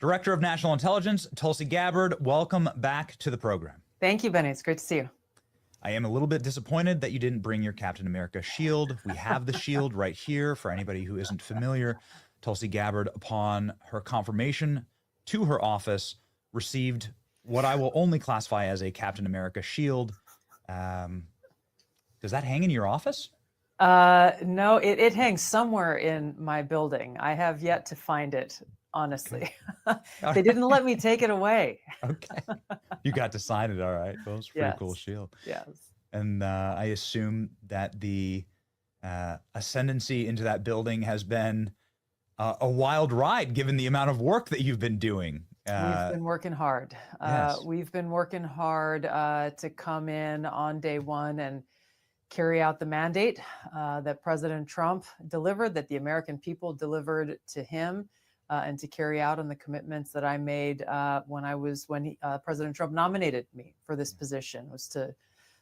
Director of National Intelligence, Tulsi Gabbard, welcome back to the program. Thank you, Benny. It's great to see you. I am a little bit disappointed that you didn't bring your Captain America shield. We have the shield right here for anybody who isn't familiar. Tulsi Gabbard, upon her confirmation to her office, received what I will only classify as a Captain America shield. Does that hang in your office? No, it hangs somewhere in my building. I have yet to find it, honestly. Okay. They didn't let me take it away. Okay. You got to sign it, all right. Well, it's a pretty cool shield. Yes. And I assume that the ascendancy into that building has been a wild ride, given the amount of work that you've been doing. We've been working hard. Yes. We've been working hard to come in on day one and carry out the mandate that President Trump delivered, that the American people delivered to him, and to carry out on the commitments that I made when President Trump nominated me for this position, was to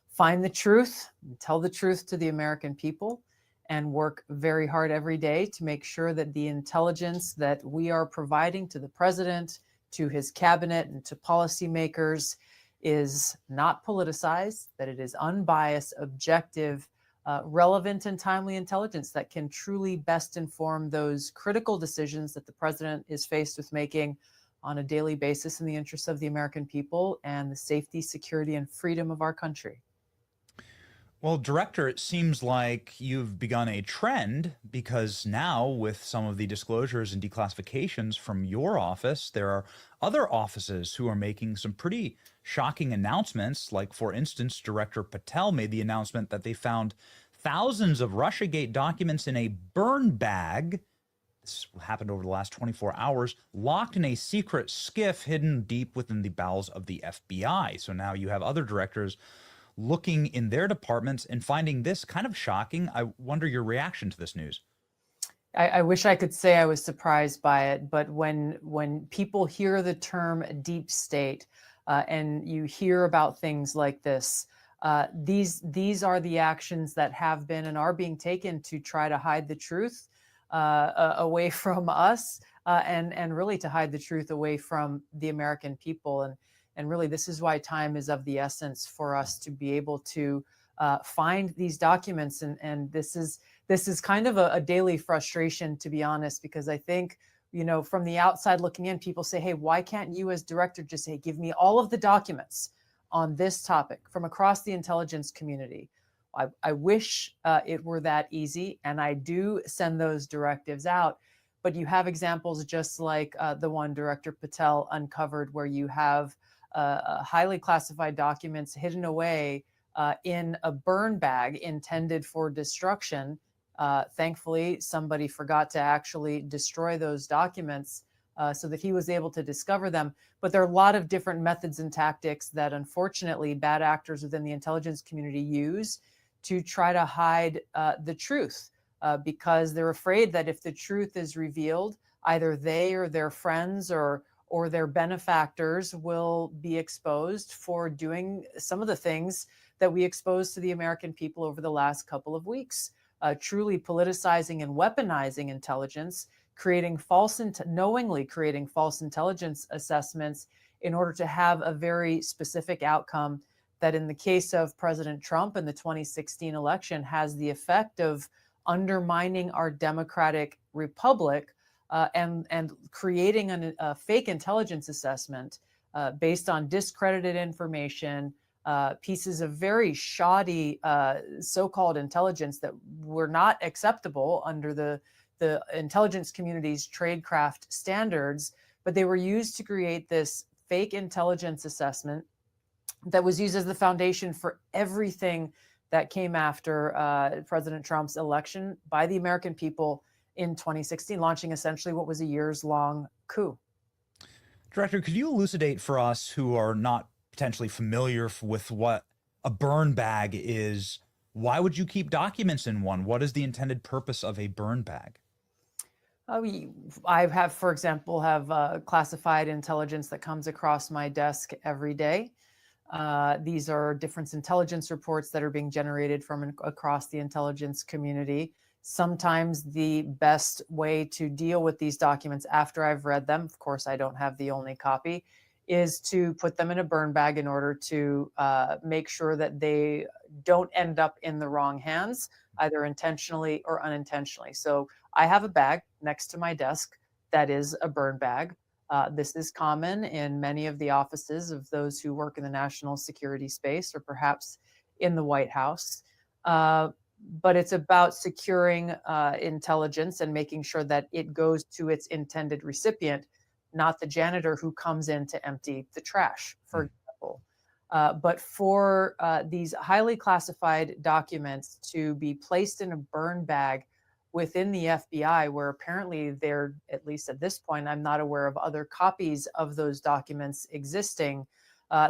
find the truth, and tell the truth to the American people, and work very hard every day to make sure that the intelligence that we are providing to the president, to his cabinet, and to policymakers is not politicized, that it is unbiased, objective, relevant, and timely intelligence that can truly best inform those critical decisions that the president is faced with making on a daily basis in the interests of the American people and the safety, security, and freedom of our country. Well, Director, it seems like you've begun a trend, because now with some of the disclosures and declassifications from your office, there are other offices who are making some pretty shocking announcements. Like, for instance, Director Patel made the announcement that they found thousands of Russiagate documents in a burn bag. This happened over the last 24 hours, locked in a secret SCIF hidden deep within the bowels of the FBI. So now you have other directors looking in their departments and finding this kind of shocking. I wonder your reaction to this news. I wish I could say I was surprised by it, but when people hear the term deep state and you hear about things like this, these are the actions that have been and are being taken to try to hide the truth away from us, and really to hide the truth away from the American people. And really, this is why time is of the essence for us to be able to find these documents. And this is kind of a daily frustration, to be honest, because I think, from the outside looking in, people say, hey, why can't you as director just say, give me all of the documents on this topic from across the intelligence community? I wish it were that easy, and I do send those directives out. But you have examples just like the one Director Patel uncovered, where you have highly classified documents hidden away in a burn bag intended for destruction. Thankfully, somebody forgot to actually destroy those documents so that he was able to discover them. But there are a lot of different methods and tactics that, unfortunately, bad actors within the intelligence community use to try to hide the truth, because they're afraid that if the truth is revealed, either they or their friends or their benefactors will be exposed for doing some of the things that we exposed to the American people over the last couple of weeks, truly politicizing and weaponizing intelligence, knowingly creating false intelligence assessments in order to have a very specific outcome that, in the case of President Trump and the 2016 election, has the effect of undermining our democratic republic, and creating a fake intelligence assessment based on discredited information, pieces of very shoddy so-called intelligence that were not acceptable under the intelligence community's tradecraft standards, but they were used to create this fake intelligence assessment that was used as the foundation for everything that came after President Trump's election by the American people in 2016, launching essentially what was a years-long coup. Director, could you elucidate for us who are not potentially familiar with what a burn bag is? Why would you keep documents in one? What is the intended purpose of a burn bag? I have, for example, classified intelligence that comes across my desk every day. These are different intelligence reports that are being generated from across the intelligence community. Sometimes the best way to deal with these documents after I've read them, of course, I don't have the only copy, is to put them in a burn bag in order to make sure that they don't end up in the wrong hands, either intentionally or unintentionally. So I have a bag next to my desk that is a burn bag. This is common in many of the offices of those who work in the national security space or perhaps in the White House. But it's about securing intelligence and making sure that it goes to its intended recipient, not the janitor who comes in to empty the trash, for example. But for these highly classified documents to be placed in a burn bag within the FBI, where apparently they're, at least at this point, I'm not aware of other copies of those documents existing.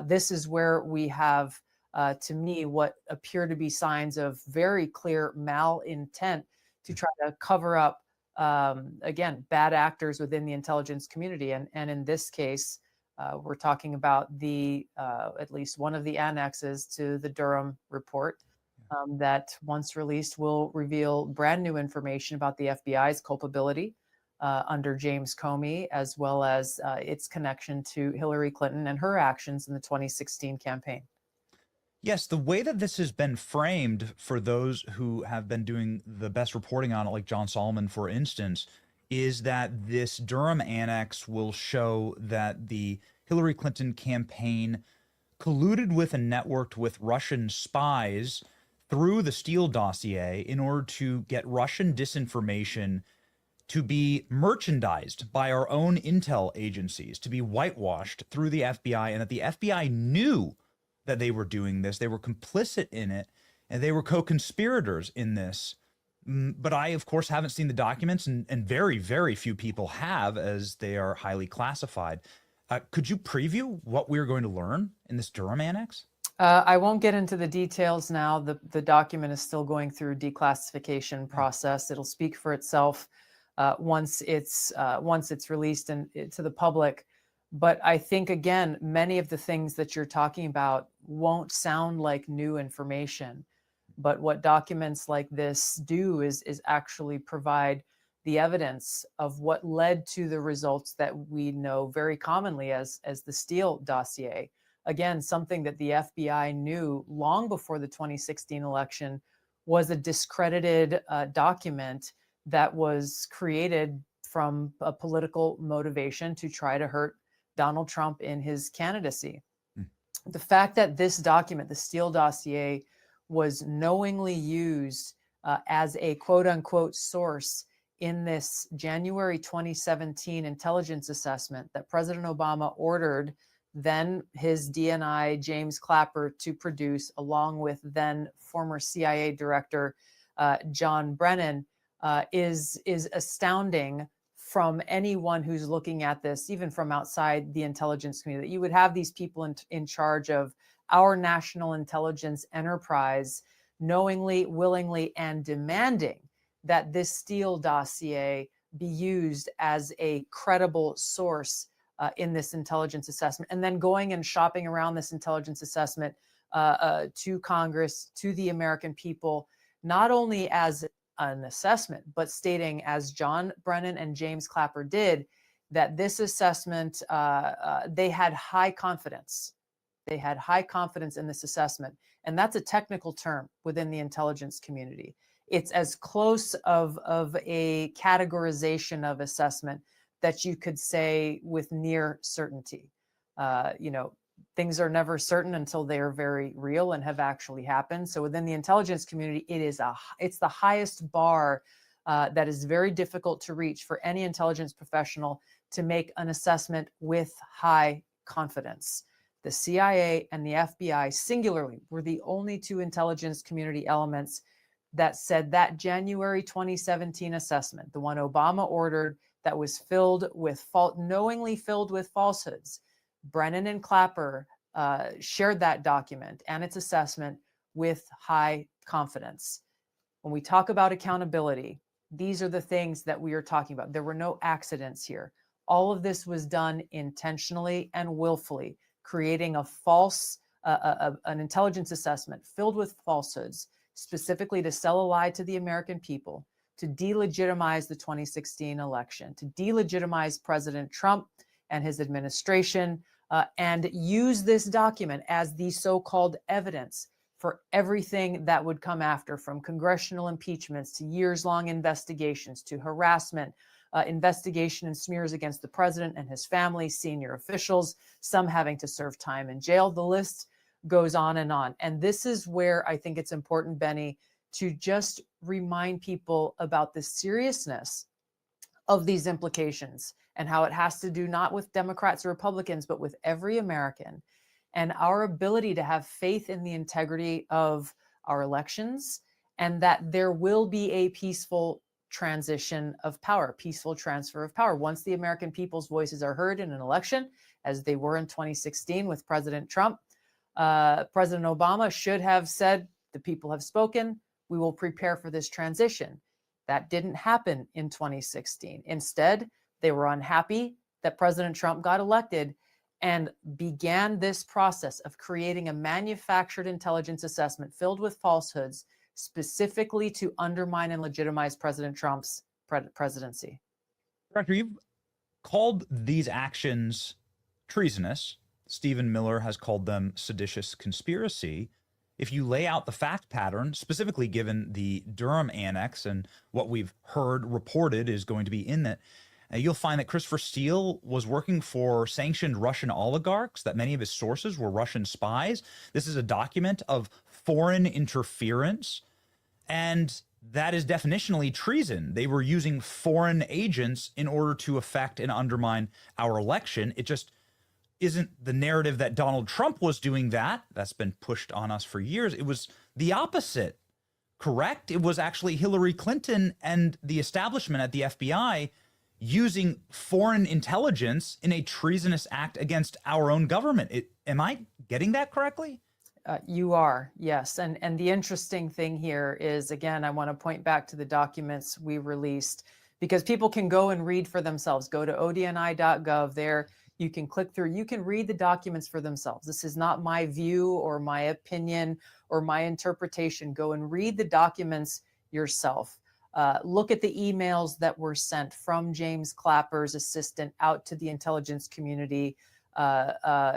This is where we have, to me, what appear to be signs of very clear malintent to try to cover up, again, bad actors within the intelligence community. And in this case, we're talking about the at least one of the annexes to the Durham report that, once released, will reveal brand new information about the FBI's culpability under James Comey, as well as its connection to Hillary Clinton and her actions in the 2016 campaign. Yes, the way that this has been framed for those who have been doing the best reporting on it, like John Solomon, for instance, is that this Durham annex will show that the Hillary Clinton campaign colluded with and networked with Russian spies through the Steele dossier in order to get Russian disinformation to be merchandised by our own intel agencies, to be whitewashed through the FBI, and that the FBI knew that they were doing this. They were complicit in it, and they were co-conspirators in this. But I, of course, haven't seen the documents, and very, very few people have, as they are highly classified. Could you preview what we're going to learn in this Durham annex? I won't get into the details now. The document is still going through declassification process. It'll speak for itself once it's released to the public. But I think, again, many of the things that you're talking about won't sound like new information. But what documents like this do is actually provide the evidence of what led to the results that we know very commonly as the Steele dossier. Again, something that the FBI knew long before the 2016 election was a discredited document that was created from a political motivation to try to hurt Donald Trump in his candidacy. The fact that this document, the Steele dossier, was knowingly used as a quote unquote source in this January 2017 intelligence assessment that President Obama ordered then his DNI James Clapper to produce, along with then former CIA Director John Brennan, is astounding from anyone who's looking at this, even from outside the intelligence community. That you would have these people in charge of our national intelligence enterprise knowingly, willingly, and demanding that this Steele dossier be used as a credible source in this intelligence assessment, and then going and shopping around this intelligence assessment to Congress, to the American people, not only as an assessment, but stating, as John Brennan and James Clapper did, that this assessment, they had high confidence. They had high confidence in this assessment. And that's a technical term within the intelligence community. It's as close of a categorization of assessment that you could say with near certainty. Things are never certain until they are very real and have actually happened. So within the intelligence community, it's the highest bar that is very difficult to reach for any intelligence professional to make an assessment with high confidence. The CIA and the FBI singularly were the only two intelligence community elements that said that January 2017 assessment, the one Obama ordered, that was knowingly filled with falsehoods. Brennan and Clapper shared that document and its assessment with high confidence. When we talk about accountability, these are the things that we are talking about. There were no accidents here. All of this was done intentionally and willfully, creating a false, an intelligence assessment filled with falsehoods, specifically to sell a lie to the American people, to delegitimize the 2016 election, to delegitimize President Trump and his administration, and use this document as the so-called evidence for everything that would come after, from congressional impeachments to years-long investigations to harassment, investigation and smears against the president and his family, senior officials, some having to serve time in jail. The list goes on and on. And this is where I think it's important, Benny, to just remind people about the seriousness of these implications and how it has to do not with Democrats or Republicans, but with every American, and our ability to have faith in the integrity of our elections, and that there will be a peaceful transition of power, peaceful transfer of power. Once the American people's voices are heard in an election, as they were in 2016 with President Trump, President Obama should have said, the people have spoken, we will prepare for this transition. That didn't happen in 2016. Instead, they were unhappy that President Trump got elected and began this process of creating a manufactured intelligence assessment filled with falsehoods, specifically to undermine and legitimize President Trump's presidency. Director, you've called these actions treasonous. Stephen Miller has called them seditious conspiracy. If you lay out the fact pattern, specifically given the Durham annex and what we've heard reported is going to be in that, you'll find that Christopher Steele was working for sanctioned Russian oligarchs, that many of his sources were Russian spies. This is a document of foreign interference, and that is definitionally treason. They were using foreign agents in order to affect and undermine our election. It just isn't the narrative that Donald Trump was doing that. That's been pushed on us for years. It was the opposite, correct? It was actually Hillary Clinton and the establishment at the FBI using foreign intelligence in a treasonous act against our own government. Am I getting that correctly? You are, yes. And the interesting thing here is, again, I want to point back to the documents we released, because people can go and read for themselves. Go to odni.gov. There you can click through. You can read the documents for themselves. This is not my view or my opinion or my interpretation. Go and read the documents yourself. Look at the emails that were sent from James Clapper's assistant out to the intelligence community,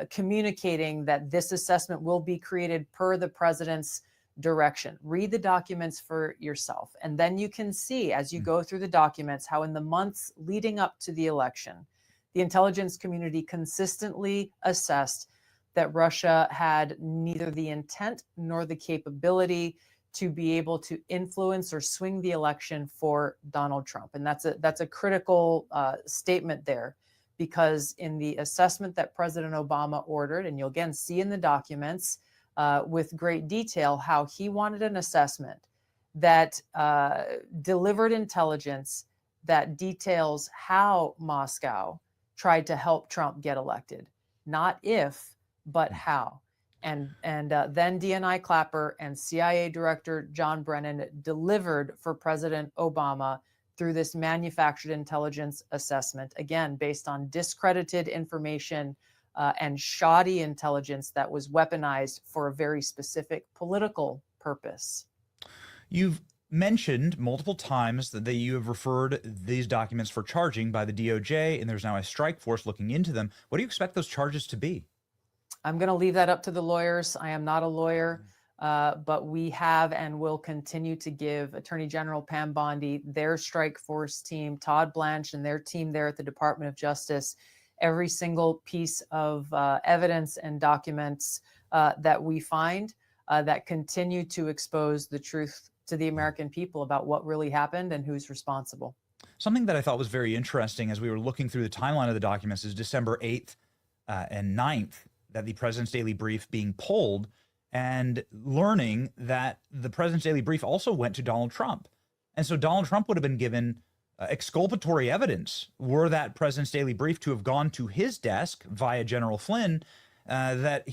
communicating that this assessment will be created per the president's direction. Read the documents for yourself. And then you can see, as you go through the documents, how in the months leading up to the election, the intelligence community consistently assessed that Russia had neither the intent nor the capability to be able to influence or swing the election for Donald Trump. And that's a critical statement there, because in the assessment that President Obama ordered, and you'll again see in the documents with great detail how he wanted an assessment that delivered intelligence that details how Moscow tried to help Trump get elected, not if, but how. And then DNI Clapper and CIA Director John Brennan delivered for President Obama through this manufactured intelligence assessment, again, based on discredited information and shoddy intelligence that was weaponized for a very specific political purpose. You've mentioned multiple times that you have referred these documents for charging by the DOJ, and there's now a strike force looking into them. What do you expect those charges to be? I'm going to leave that up to the lawyers. I am not a lawyer, but we have and will continue to give Attorney General Pam Bondi, their strike force team, Todd Blanche and their team there at the Department of Justice, every single piece of evidence and documents that we find that continue to expose the truth to the American people about what really happened and who's responsible. Something that I thought was very interesting as we were looking through the timeline of the documents is December 8th and 9th, that the President's Daily Brief being pulled, and learning that the President's Daily Brief also went to Donald Trump. And so Donald Trump would have been given exculpatory evidence were that President's Daily Brief to have gone to his desk via General Flynn, that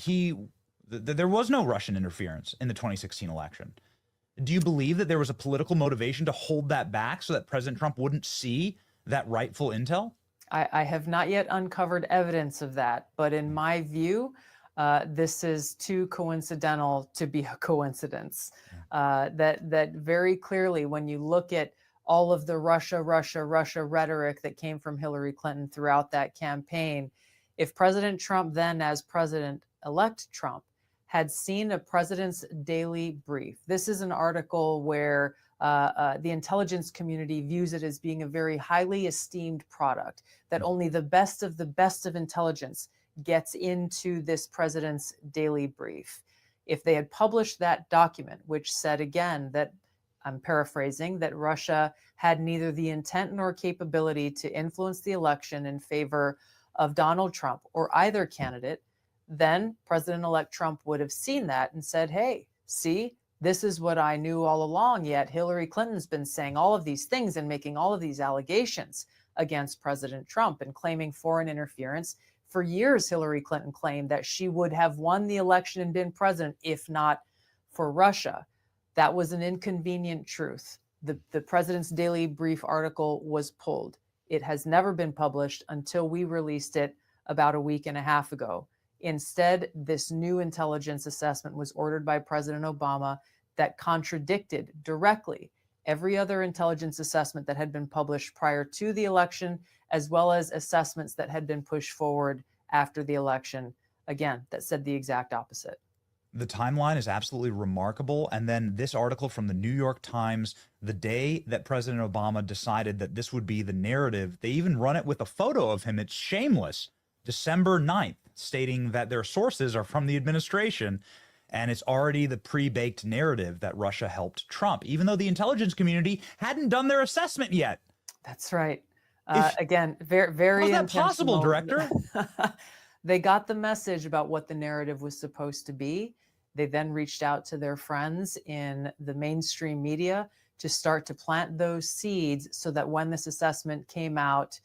there was no Russian interference in the 2016 election. Do you believe that there was a political motivation to hold that back so that President Trump wouldn't see that rightful intel? I have not yet uncovered evidence of that, but in my view, this is too coincidental to be a coincidence. That very clearly, when you look at all of the Russia, Russia, Russia rhetoric that came from Hillary Clinton throughout that campaign. If President Trump then, as President-elect Trump, had seen a president's daily brief, this is an article where the intelligence community views it as being a very highly esteemed product, that only the best of intelligence gets into this president's daily brief. If they had published that document, which said again that, I'm paraphrasing, that Russia had neither the intent nor capability to influence the election in favor of Donald Trump or either candidate, then President-elect Trump would have seen that and said, hey, see, this is what I knew all along, yet Hillary Clinton's been saying all of these things and making all of these allegations against President Trump and claiming foreign interference. For years, Hillary Clinton claimed that she would have won the election and been president if not for Russia. That was an inconvenient truth. The president's daily brief article was pulled. It has never been published until we released it about a week and a half ago. Instead, this new intelligence assessment was ordered by President Obama that contradicted directly every other intelligence assessment that had been published prior to the election, as well as assessments that had been pushed forward after the election, again, that said the exact opposite. The timeline is absolutely remarkable. And then this article from the New York Times, the day that President Obama decided that this would be the narrative, they even run it with a photo of him. It's shameless. December 9th, stating that their sources are from the administration. And it's already the pre-baked narrative that Russia helped Trump, even though the intelligence community hadn't done their assessment yet. That's right. Again, very how's that possible, Director? They got the message about what the narrative was supposed to be. They then reached out to their friends in the mainstream media to start to plant those seeds so that when this assessment came out,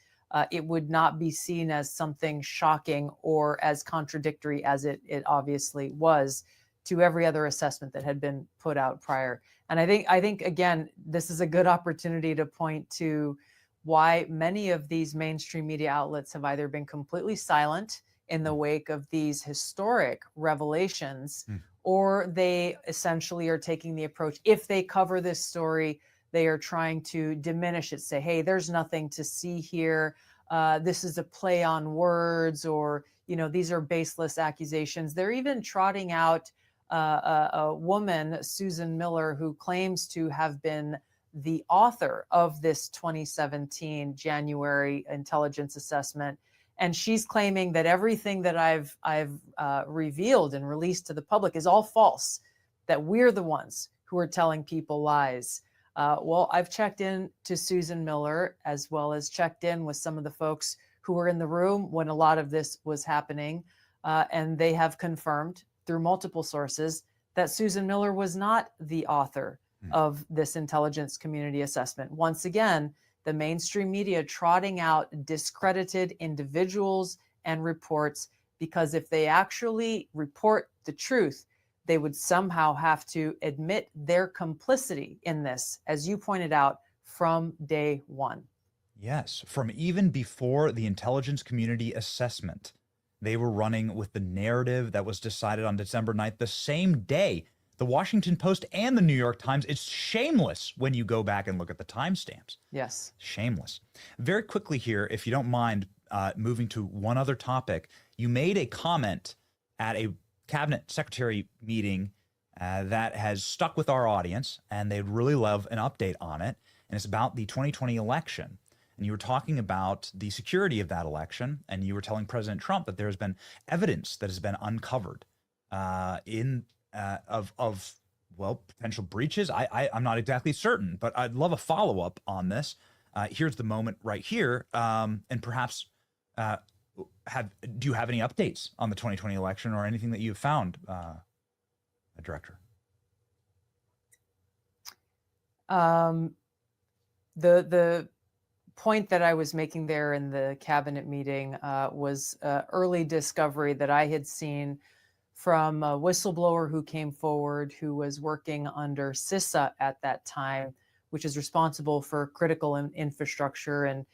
it would not be seen as something shocking or as contradictory as it obviously was to every other assessment that had been put out prior. And I think again, this is a good opportunity to point to why many of these mainstream media outlets have either been completely silent in the wake of these historic revelations, or they essentially are taking the approach, if they cover this story, they are trying to diminish it, say, hey, there's nothing to see here. This is a play on words, or, these are baseless accusations. They're even trotting out a woman, Susan Miller, who claims to have been the author of this 2017 January intelligence assessment. And she's claiming that everything that I've revealed and released to the public is all false, that we're the ones who are telling people lies. Well, I've checked in to Susan Miller, as well as checked in with some of the folks who were in the room when a lot of this was happening. And they have confirmed through multiple sources that Susan Miller was not the author of this intelligence community assessment. Once again, the mainstream media trotting out discredited individuals and reports, because if they actually report the truth, they would somehow have to admit their complicity in this, as you pointed out, from day one. Yes, from even before the intelligence community assessment, they were running with the narrative that was decided on December 9th, the same day. The Washington Post and the New York Times, it's shameless when you go back and look at the timestamps. Yes. Shameless. Very quickly here, if you don't mind moving to one other topic, you made a comment at a cabinet secretary meeting that has stuck with our audience, and they'd really love an update on it. And it's about the 2020 election. And you were talking about the security of that election, and you were telling President Trump that there has been evidence that has been uncovered of potential breaches. I'm not exactly certain, but I'd love a follow-up on this. Here's the moment right here, and perhaps do you have any updates on the 2020 election or anything that you've found, Director? The point that I was making there in the cabinet meeting was early discovery that I had seen from a whistleblower who came forward, who was working under CISA at that time, which is responsible for critical infrastructure and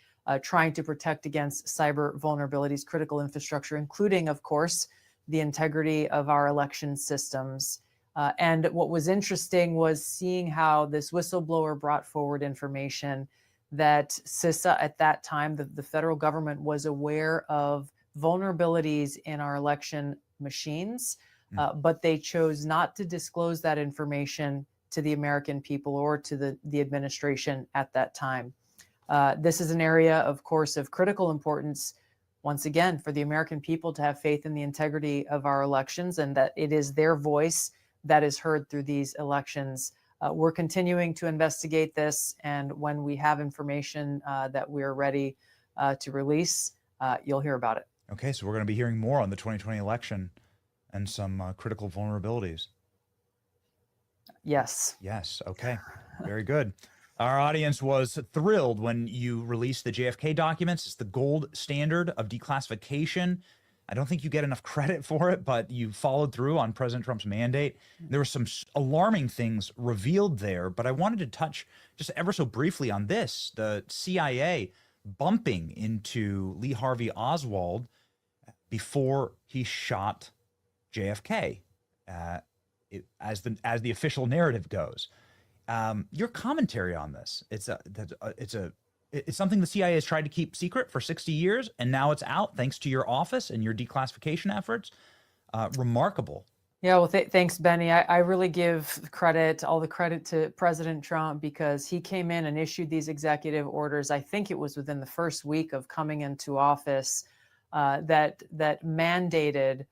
trying to protect against cyber vulnerabilities, critical infrastructure, including, of course, the integrity of our election systems. And what was interesting was seeing how this whistleblower brought forward information that CISA at that time, the federal government, was aware of vulnerabilities in our election machines, but they chose not to disclose that information to the American people or to the administration at that time. This is an area, of course, of critical importance, once again, for the American people to have faith in the integrity of our elections and that it is their voice that is heard through these elections. We're continuing to investigate this, and when we have information that we're ready to release, you'll hear about it. Okay, so we're going to be hearing more on the 2020 election and some critical vulnerabilities. Yes. Yes. Okay. Very good. Our audience was thrilled when you released the JFK documents. It's the gold standard of declassification. I don't think you get enough credit for it, but you followed through on President Trump's mandate. There were some alarming things revealed there, but I wanted to touch just ever so briefly on this, the CIA bumping into Lee Harvey Oswald before he shot JFK, as the official narrative goes. Your commentary on this, it's something the CIA has tried to keep secret for 60 years, and now it's out thanks to your office and your declassification efforts. Remarkable. Yeah, well, thanks, Benny. I really give all the credit to President Trump, because he came in and issued these executive orders. I think it was within the first week of coming into office that mandated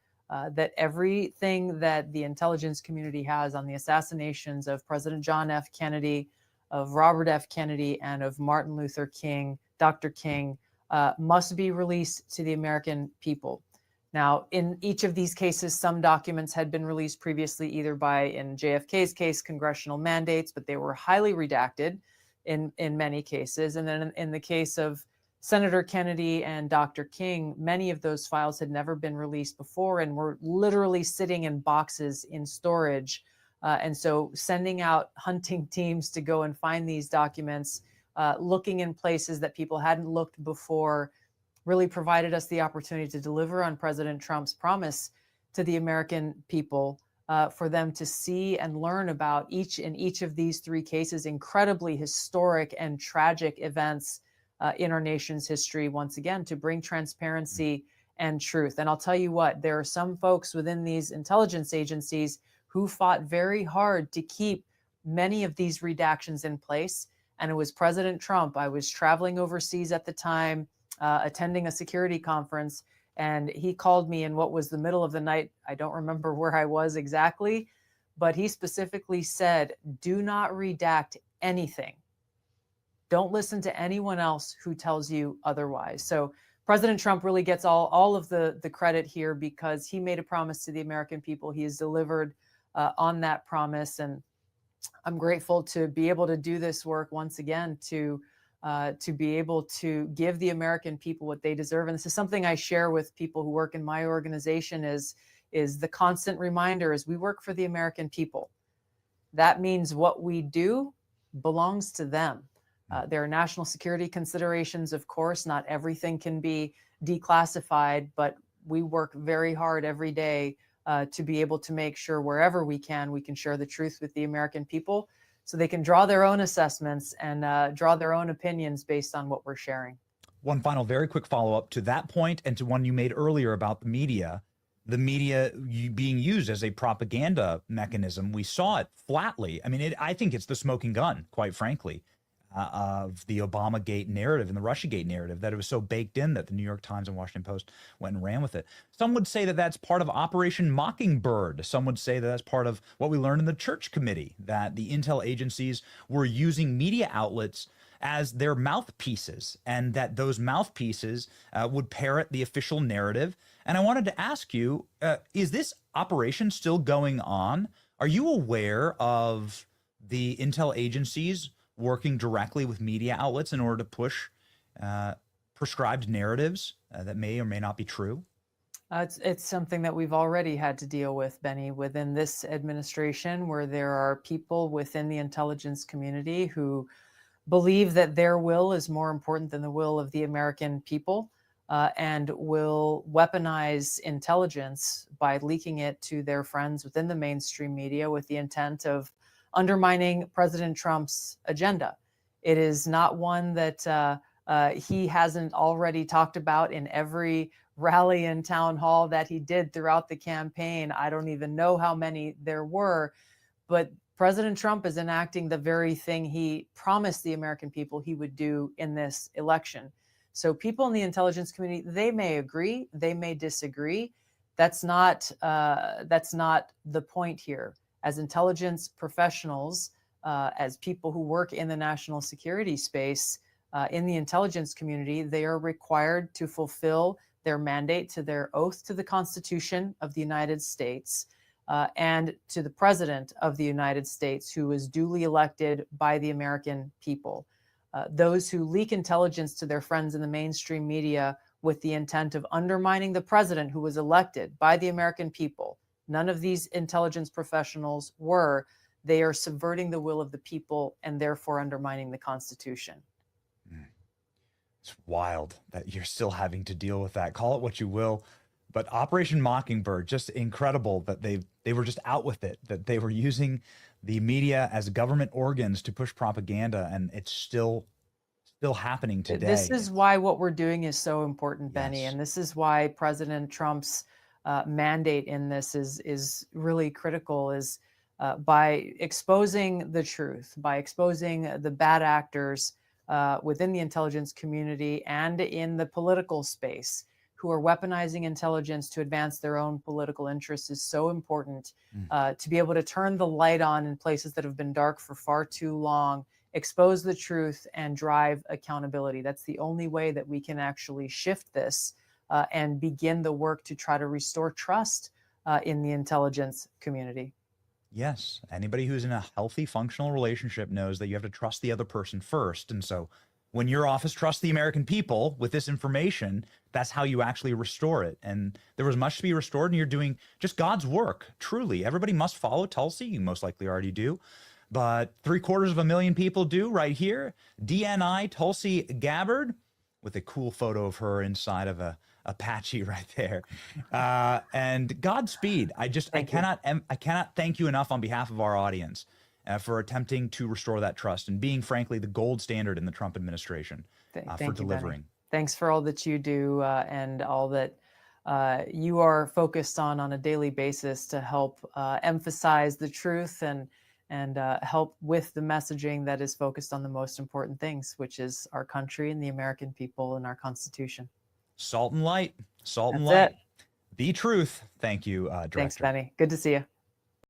that everything that the intelligence community has on the assassinations of President John F. Kennedy, of Robert F. Kennedy, and of Martin Luther King, Dr. King, must be released to the American people. Now, in each of these cases, some documents had been released previously, either by, in JFK's case, congressional mandates, but they were highly redacted in many cases. And then in the case of Senator Kennedy and Dr. King, many of those files had never been released before and were literally sitting in boxes in storage. And so sending out hunting teams to go and find these documents, looking in places that people hadn't looked before, really provided us the opportunity to deliver on President Trump's promise to the American people, for them to see and learn about each of these three cases, incredibly historic and tragic events in our nation's history, once again, to bring transparency and truth. And I'll tell you what, there are some folks within these intelligence agencies who fought very hard to keep many of these redactions in place. And it was President Trump. I was traveling overseas at the time, attending a security conference, and he called me in what was the middle of the night. I don't remember where I was exactly, but he specifically said, do not redact anything. Don't listen to anyone else who tells you otherwise. So President Trump really gets all of the credit here, because he made a promise to the American people. He has delivered on that promise. And I'm grateful to be able to do this work once again, to be able to give the American people what they deserve. And this is something I share with people who work in my organization, is the constant reminder is we work for the American people. That means what we do belongs to them. There are national security considerations, of course. Not everything can be declassified, but we work very hard every day to be able to make sure wherever we can share the truth with the American people, so they can draw their own assessments and draw their own opinions based on what we're sharing. One final very quick follow-up to that point and to one you made earlier about the media being used as a propaganda mechanism. We saw it flatly. I mean, I think it's the smoking gun, quite frankly, of the Obamagate narrative and the Russiagate narrative, that it was so baked in that the New York Times and Washington Post went and ran with it. Some would say that that's part of Operation Mockingbird. Some would say that that's part of what we learned in the Church Committee, that the intel agencies were using media outlets as their mouthpieces, and that those mouthpieces would parrot the official narrative. And I wanted to ask you, is this operation still going on? Are you aware of the intel agencies working directly with media outlets in order to push prescribed narratives that may or may not be true? It's something that we've already had to deal with, Benny, within this administration, where there are people within the intelligence community who believe that their will is more important than the will of the American people. and will weaponize intelligence by leaking it to their friends within the mainstream media with the intent of undermining President Trump's agenda. It is not one that he hasn't already talked about in every rally and town hall that he did throughout the campaign. I don't even know how many there were, but President Trump is enacting the very thing he promised the American people he would do in this election. So people in the intelligence community, they may agree, they may disagree. That's not the point here. As intelligence professionals, as people who work in the national security space, in the intelligence community, they are required to fulfill their mandate to their oath to the Constitution of the United States and to the President of the United States, who is duly elected by the American people. Those who leak intelligence to their friends in the mainstream media with the intent of undermining the president who was elected by the American people, none of these intelligence professionals were. They are subverting the will of the people and therefore undermining the Constitution. It's wild that you're still having to deal with that. Call it what you will. But Operation Mockingbird, just incredible that they were just out with it, that they were using the media as government organs to push propaganda, and it's still happening today. This is why what we're doing is so important, Benny, Yes. and this is why President Trump's mandate in this is really critical, is by exposing the truth, by exposing the bad actors within the intelligence community and in the political space who are weaponizing intelligence to advance their own political interests, is so important to be able to turn the light on in places that have been dark for far too long, expose the truth, and drive accountability. That's the only way that we can actually shift this and begin the work to try to restore trust in the intelligence community. Yes. Anybody who's in a healthy, functional relationship knows that you have to trust the other person first. And so when your office trusts the American people with this information, that's how you actually restore it. And there was much to be restored, and you're doing just God's work. Truly, everybody must follow Tulsi. You most likely already do, but 750,000 people do right here. DNI Tulsi Gabbard, with a cool photo of her inside of a Apache right there. And Godspeed. I cannot thank you enough on behalf of our audience for attempting to restore that trust and being, frankly, the gold standard in the Trump administration for delivering. Thanks for all that you do and all that you are focused on a daily basis to help emphasize the truth and help with the messaging that is focused on the most important things, which is our country and the American people and our Constitution. Salt and light. Salt and That's light. The truth. Thank you, Director. Thanks, Benny. Good to see you.